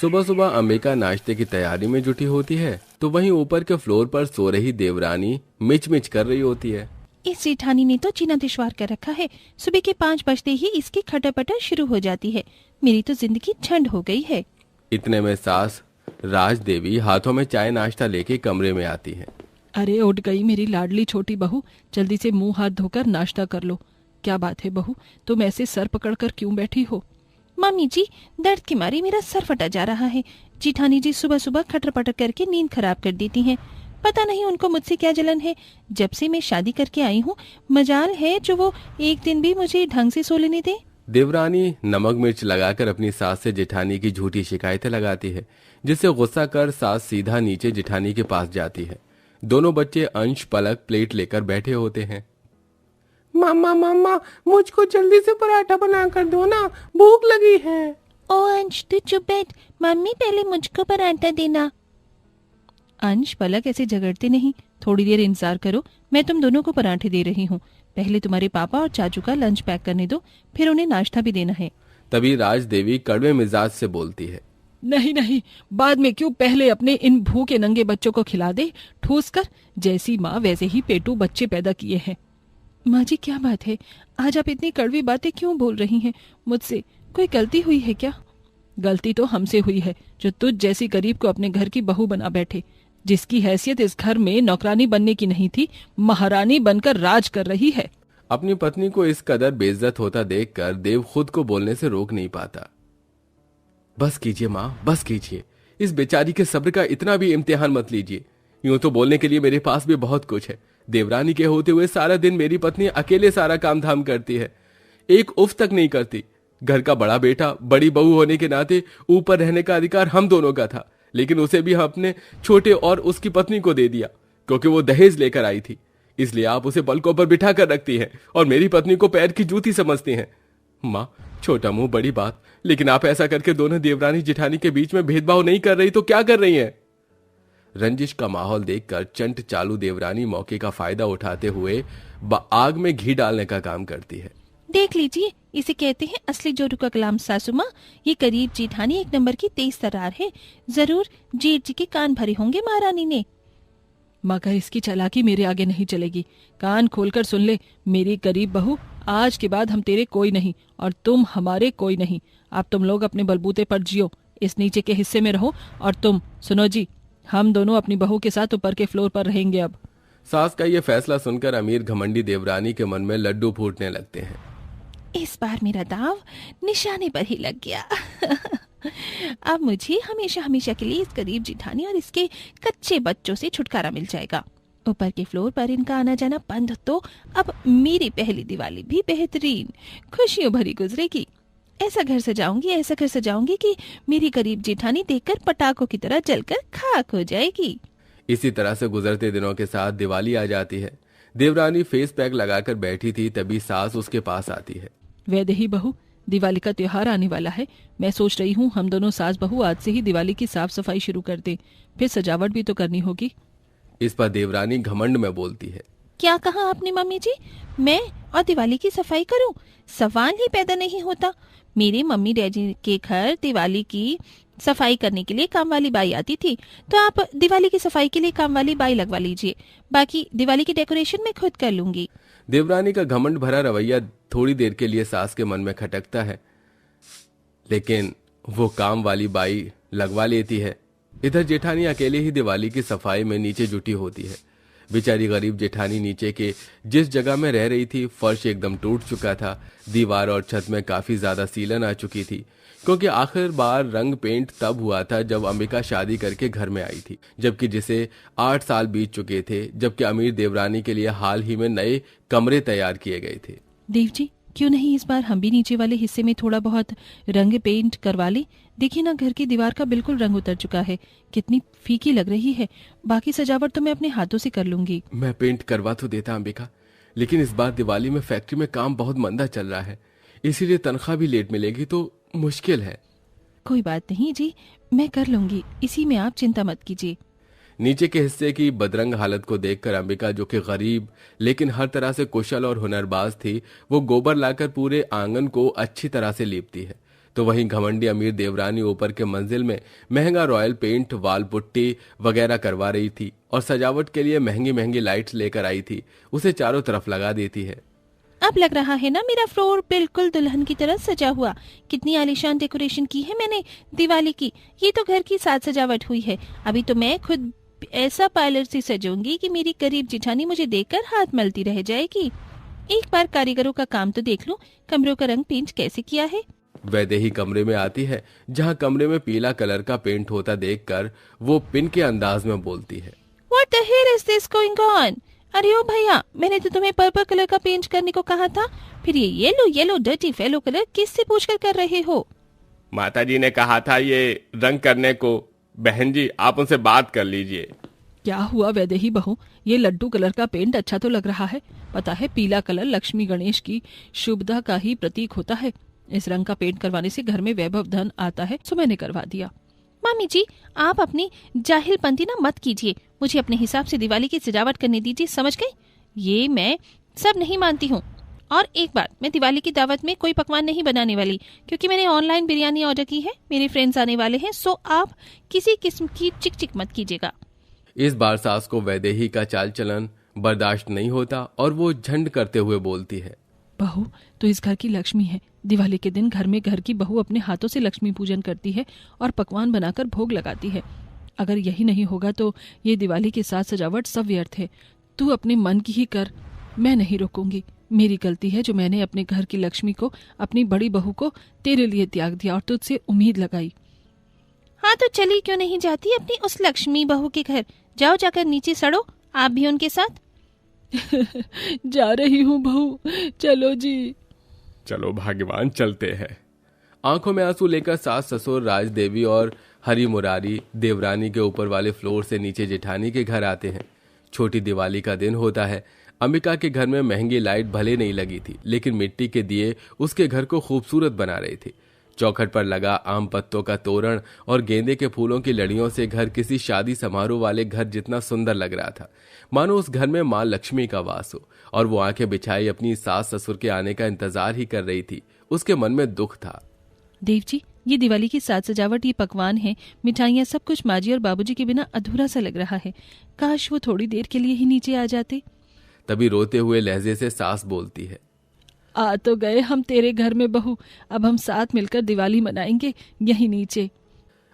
सुबह सुबह अंबिका नाश्ते की तैयारी में जुटी होती है तो वहीं ऊपर के फ्लोर पर सो रही देवरानी मिच मिच कर रही होती है। इस जेठानी ने तो जीना दुश्वार कर रखा है। सुबह के 5 बजते ही इसकी खटपट शुरू हो जाती है। मेरी तो जिंदगी झंड हो गई है। इतने में सास राज देवी हाथों में चाय नाश्ता लेके कमरे में आती है। अरे उठ गई मेरी लाडली छोटी बहू, जल्दी से मुंह हाथ धोकर नाश्ता कर लो। क्या बात है बहू, तुम ऐसे सर पकड़कर क्यों बैठी हो? मम्मी जी, दर्द के मारे मेरा सर फटा जा रहा है। जेठानी जी सुबह सुबह खटर पटर करके नींद खराब कर देती हैं। पता नहीं उनको मुझसे क्या जलन है। जब से मैं शादी करके आई हूँ, मजाल है जो वो एक दिन भी मुझे ढंग से सो लेने दे। देवरानी नमक मिर्च लगाकर अपनी सास से जेठानी की झूठी शिकायतें लगाती है, जिससे गुस्सा कर सास सीधा नीचे जेठानी के पास जाती है। दोनों बच्चे अंश पलक प्लेट लेकर बैठे होते हैं। मामा मामा, मुझको जल्दी से पराठा बना कर दो ना, भूख लगी है। ओ अंश, तू चुप बैठ। मम्मी पहले मुझको पराठा देना। अंश पलक ऐसे झगड़ते नहीं, थोड़ी देर इंतजार करो, मैं तुम दोनों को पराठे दे रही हूँ। पहले तुम्हारे पापा और चाचू का लंच पैक करने दो, फिर उन्हें नाश्ता भी देना है। तभी राज देवी कड़वे मिजाज से बोलती है। नहीं नहीं, बाद में क्यों, पहले अपने इन भूखे नंगे बच्चों को खिला दे ठूस कर। जैसी माँ वैसे ही पेटू बच्चे पैदा किए हैं। माँ जी क्या बात है, आज आप इतनी कड़वी बातें क्यों बोल रही हैं? मुझसे कोई गलती हुई है क्या? गलती तो हमसे हुई है, जो तुझ जैसी गरीब को अपने घर की बहू बना बैठे, जिसकी हैसियत इस घर में नौकरानी बनने की नहीं थी, महारानी बनकर राज कर रही है। अपनी पत्नी को इस कदर बेइज्जत होता देखकर देव खुद को बोलने से रोक नहीं पाता। बस कीजिए माँ, बस कीजिए। इस बेचारी के सब्र का इतना भी इम्तिहान मत लीजिए। यूं तो बोलने के लिए मेरे पास भी बहुत कुछ है। देवरानी के होते हुए सारा दिन मेरी पत्नी अकेले सारा काम धाम करती है, एक उफ तक नहीं करती। घर का बड़ा बेटा, बड़ी बहू होने के नाते ऊपर रहने का अधिकार हम दोनों का था, लेकिन उसे भी हम अपने छोटे और उसकी पत्नी को दे दिया, क्योंकि वो दहेज लेकर आई थी। इसलिए आप उसे पलकों पर बिठा कर रखती हैं और मेरी पत्नी को पैर की जूती समझती हैं। माँ, छोटा मुंह बड़ी बात, लेकिन आप ऐसा करके दोनों देवरानी जेठानी के बीच में भेदभाव नहीं कर रही तो क्या कर रही हैं? रंजिश का माहौल देखकर चंट चालू देवरानी मौके का फायदा उठाते हुए आग में घी डालने का काम करती है। देख लीजिए, इसे कहते हैं असली जोरू का कलाम सासू माँ। ये करीब जेठानी एक नंबर की तेज तरार है। जरूर जेठ जी के कान भरे होंगे महारानी ने। मगर इसकी चालाकी मेरे आगे नहीं चलेगी। कान खोलकर सुन ले मेरी गरीब बहू, आज के बाद हम तेरे कोई नहीं और तुम हमारे कोई नहीं। अब तुम लोग अपने बलबूते पर जियो, इस नीचे के हिस्से में रहो। और तुम सुनो जी, हम दोनों अपनी बहू के साथ ऊपर के फ्लोर पर रहेंगे अब। सास का ये फैसला सुनकर अमीर घमंडी देवरानी के मन में लड्डू फूटने लगते हैं। इस बार मेरा दाव निशाने पर ही लग गया। अब मुझे हमेशा हमेशा के लिए इस गरीब जेठानी और इसके कच्चे बच्चों से छुटकारा मिल जाएगा। ऊपर के फ्लोर पर इनका आना जाना बंद, तो अब मेरी पहली दिवाली भी बेहतरीन खुशियों भरी गुजरेगी। ऐसा घर सजाऊंगी कि मेरी गरीब जेठानी देखकर पटाखों की तरह जलकर खाक हो जाएगी। इसी तरह से गुजरते दिनों के साथ दिवाली आ जाती है। देवरानी फेस पैक लगाकर बैठी थी, तभी सास उसके पास आती है। वैदेही बहू, दिवाली का त्योहार आने वाला है। मैं सोच रही हूँ हम दोनों सास बहू आज से ही दिवाली की साफ सफाई शुरू कर दें, फिर सजावट भी तो करनी होगी। इस पर देवरानी घमंड में बोलती है। क्या कहा आपने मम्मी जी? मैं और दिवाली की सफाई करूं? सवाल ही पैदा नहीं होता। मेरे मम्मी डैडी के घर दिवाली की सफाई करने के लिए काम वाली बाई आती थी, तो आप दिवाली की सफाई के लिए काम वाली बाई लगवा लीजिए। बाकी दिवाली की डेकोरेशन मैं खुद कर लूंगी। देवरानी का घमंड भरा रवैया थोड़ी देर के लिए सास के मन में खटकता है, लेकिन वो काम वाली बाई लगवा लेती है। इधर जेठानी अकेले ही दिवाली की सफाई में नीचे जुटी होती है। बेचारी गरीब जेठानी नीचे के जिस जगह में रह रही थी, फर्श एकदम टूट चुका था। दीवार और छत में काफी ज्यादा सीलन आ चुकी थी, क्योंकि आखिर बार रंग पेंट तब हुआ था जब अंबिका शादी करके घर में आई थी, जबकि जिसे 8 साल बीत चुके थे, जबकि अमीर देवरानी के लिए हाल ही में नए कमरे तैयार किए गए थे। देव जी, क्यों नहीं इस बार हम भी नीचे वाले हिस्से में थोड़ा बहुत रंग पेंट करवा ले? देखिए ना, घर की दीवार का बिल्कुल रंग उतर चुका है, कितनी फीकी लग रही है। बाकी सजावट तो मैं अपने हाथों से कर लूंगी। मैं पेंट करवा तो देता अंबिका, लेकिन इस बार दिवाली में फैक्ट्री में काम बहुत मंदा चल रहा है, इसीलिए तनख्वाह भी लेट मिलेगी तो मुश्किल है। कोई बात नहीं जी, मैं कर लूंगी, इसी में आप चिंता मत कीजिए। नीचे के हिस्से की बदरंग हालत को देखकर अंबिका, जो कि गरीब लेकिन हर तरह से कुशल और हुनरबाज थी, वो गोबर लाकर पूरे आंगन को अच्छी तरह से लीपती है। तो वहीं घमंडी अमीर देवरानी ऊपर के मंजिल में महंगा रॉयल पेंट, वाल पुट्टी वगैरह करवा रही थी और सजावट के लिए महंगी महंगी लाइट्स लेकर आई थी, उसे चारों तरफ लगा देती है। अब लग रहा है ना मेरा फ्लोर बिल्कुल दुल्हन की तरह सजा हुआ। कितनी आलीशान डेकोरेशन की है मैंने दिवाली की। ये तो घर की साज सजावट हुई है। अभी तो मैं खुद ऐसा पार्लर से सजूंगी कि मेरी गरीब जिठानी मुझे देखकर हाथ मलती रह जाएगी। एक बार कारीगरों का काम तो देख लूं, कमरों का रंग पेंट कैसे किया है। वैदेही कमरे में आती है जहां कमरे में पीला कलर का पेंट होता देखकर वो पिन के अंदाज में बोलती है, What the hell is this going on? अरे ओ भैया, मैंने तो तुम्हें पर्पल कलर का पेंट करने को कहा था, फिर ये yellow yellow dirty fellow colour किससे पूछकर कर रहे हो? माताजी ने कहा था ये रंग करने को। बहन जी, आप उनसे बात कर लीजिए। क्या हुआ वैदेही बहू, ये लड्डू कलर का पेंट अच्छा तो लग रहा है। पता है पीला कलर लक्ष्मी गणेश की शुभदा का ही प्रतीक होता है। इस रंग का पेंट करवाने से घर में वैभव धन आता है, सो मैंने करवा दिया। मामी जी, आप अपनी जाहिलपंती ना मत कीजिए। मुझे अपने हिसाब से दिवाली की सजावट करने दीजिए, समझ गई? ये मैं सब नहीं मानती हूँ। और एक बात, मैं दिवाली की दावत में कोई पकवान नहीं बनाने वाली, क्योंकि मैंने ऑनलाइन बिरयानी ऑर्डर की है। मेरे फ्रेंड्स आने वाले हैं, सो आप किसी किस्म की चिक चिक मत कीजिएगा। इस बार सास को वैदेही का चाल चलन बर्दाश्त नहीं होता और वो झंड करते हुए बोलती है, बहू तो इस घर की लक्ष्मी है। दिवाली के दिन घर में घर की बहू अपने हाथों से लक्ष्मी पूजन करती है और पकवान बनाकर भोग लगाती है। अगर यही नहीं होगा तो ये दिवाली के साथ सजावट सब व्यर्थ है। तू अपने मन की ही कर, मैं नहीं रोकूंगी। मेरी गलती है जो मैंने अपने घर की लक्ष्मी को, अपनी बड़ी बहू को तेरे लिए त्याग दिया और तुझसे उम्मीद लगाई। हाँ तो चली क्यों नहीं जाती अपनी उस लक्ष्मी बहू के घर? जाओ, जाकर नीचे सड़ो, आप भी उनके साथ। जा रही हूँ बहू, चलो जी। चलो भाग्यवान, चलते हैं। आंखों में आंसू लेकर सास ससुर राजदेवी और हरी मुरारी देवरानी के ऊपर वाले फ्लोर से नीचे जेठानी के घर आते हैं। छोटी दिवाली का दिन होता है। अंबिका के घर में महंगी लाइट भले नहीं लगी थी, लेकिन मिट्टी के दिए उसके घर को खूबसूरत बना रही थी। चौखट पर लगा आम पत्तों का तोरण और गेंदे के फूलों की लड़ियों से घर किसी शादी समारोह वाले घर जितना सुंदर लग रहा था, मानो उस घर में मां लक्ष्मी का वास हो। और वो आंखें बिछाई अपनी सास ससुर के आने का इंतजार ही कर रही थी। उसके मन में दुख था। देव जी, ये दिवाली की साज सजावट, ये पकवान है, मिठाइयाँ, सब कुछ माजी और बाबूजी के बिना अधूरा सा लग रहा है। काश वो थोड़ी देर के लिए ही नीचे आ जाते। तभी रोते हुए लहजे से सास बोलती है, आ तो गए हम तेरे घर में बहू, अब हम साथ मिलकर दिवाली मनाएंगे यहीं नीचे।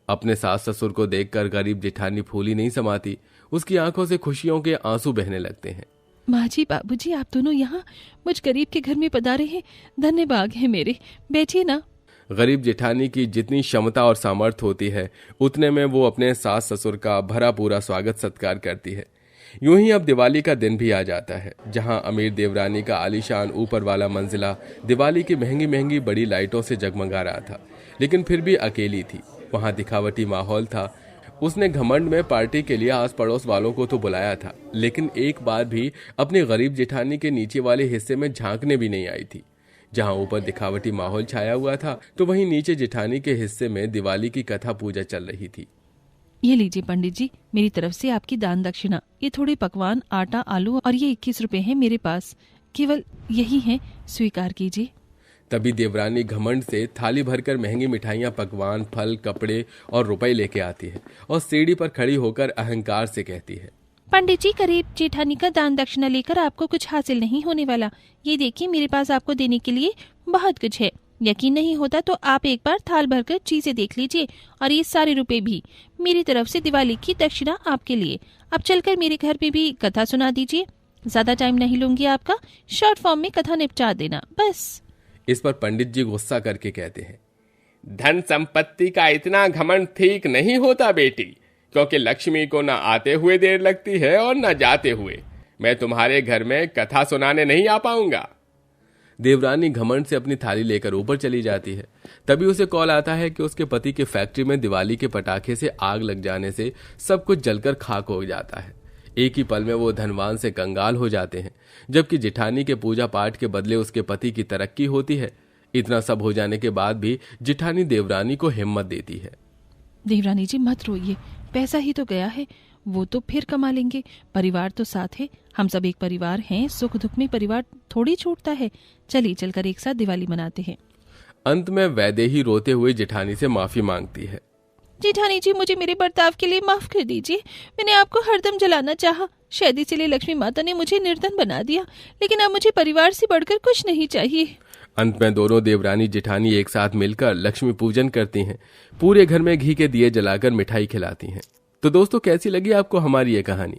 अपने सास ससुर को देखकर गरीब जेठानी फूली नहीं समाती। उसकी आंखों से खुशियों के आंसू बहने लगते हैं। माँ जी, बाबूजी, आप दोनों यहाँ मुझ गरीब के घर में पधारे हैं। धन्य भाग है मेरे, बैठिए ना। गरीब जेठानी की जितनी क्षमता और सामर्थ्य होती है, उतने में वो अपने सास ससुर का भरा पूरा स्वागत सत्कार करती है। यूं ही अब दिवाली का दिन भी आ जाता है, जहां अमीर देवरानी का आलीशान ऊपर वाला मंजिला दिवाली की महंगी महंगी बड़ी लाइटों से जगमगा रहा था, लेकिन फिर भी अकेली थी। वहां दिखावटी माहौल था। उसने घमंड में पार्टी के लिए आस पड़ोस वालों को तो बुलाया था, लेकिन एक बार भी अपनी गरीब जेठानी के नीचे वाले हिस्से में झांकने भी नहीं आई थी। जहां ऊपर दिखावटी माहौल छाया हुआ था, तो वहीं नीचे जेठानी के हिस्से में दिवाली की कथा पूजा चल रही थी। ये लीजिए पंडित जी, मेरी तरफ से आपकी दान दक्षिणा। ये थोड़े पकवान, आटा, आलू और ये 21 रुपए हैं मेरे पास, केवल यही हैं, स्वीकार कीजिए। तभी देवरानी घमंड से थाली भरकर महंगी मिठाइयाँ, पकवान, फल, कपड़े और रुपए लेके आती है और सीढ़ी पर खड़ी होकर अहंकार से कहती है, पंडित जी, गरीब जेठानी का दान दक्षिणा लेकर आपको कुछ हासिल नहीं होने वाला। ये देखिए, मेरे पास आपको देने के लिए बहुत कुछ है। यकीन नहीं होता तो आप एक बार थाल भरकर चीजें देख लीजिए, और ये सारे रुपए भी मेरी तरफ से दिवाली की दक्षिणा आपके लिए। अब चलकर मेरे घर पे भी कथा सुना दीजिए। ज्यादा टाइम नहीं लूंगी आपका, शॉर्ट फॉर्म में कथा निपटा देना बस। इस पर पंडित जी गुस्सा करके कहते हैं, धन संपत्ति का इतना घमंड ठीक नहीं होता बेटी, क्योंकि लक्ष्मी को न आते हुए देर लगती है और न जाते हुए। मैं तुम्हारे घर में कथा सुनाने नहीं आ पाऊंगा। देवरानी घमंड से अपनी थाली लेकर ऊपर चली जाती है। तभी उसे कॉल आता है कि उसके पति की फैक्ट्री में दिवाली के पटाखे से आग लग जाने से सब कुछ जलकर खाक हो जाता है। एक ही पल में वो धनवान से कंगाल हो जाते हैं, जबकि जेठानी के पूजा पाठ के बदले उसके पति की तरक्की होती है। इतना सब हो जाने के बाद भी जेठानी देवरानी को हिम्मत देती है। देवरानी जी मत रोइए, पैसा ही तो गया है, वो तो फिर कमा लेंगे। परिवार तो साथ है, हम सब एक परिवार हैं। सुख दुख में परिवार थोड़ी छूटता है। चलिए चलकर एक साथ दिवाली मनाते हैं। अंत में वैदेही रोते हुए जेठानी से माफी मांगती है। जेठानी जी, मुझे मेरे बर्ताव के लिए माफ कर दीजिए। मैंने आपको हरदम जलाना चाहा, शायद इसीलिए लक्ष्मी माता ने मुझे निर्धन बना दिया, लेकिन अब मुझे परिवार से बढ़कर कुछ नहीं चाहिए। अंत में दोनों देवरानी जेठानी एक साथ मिलकर लक्ष्मी पूजन करती हैं, पूरे घर में घी के दिए जलाकर मिठाई खिलाती हैं। तो दोस्तों, कैसी लगी आपको हमारी ये कहानी?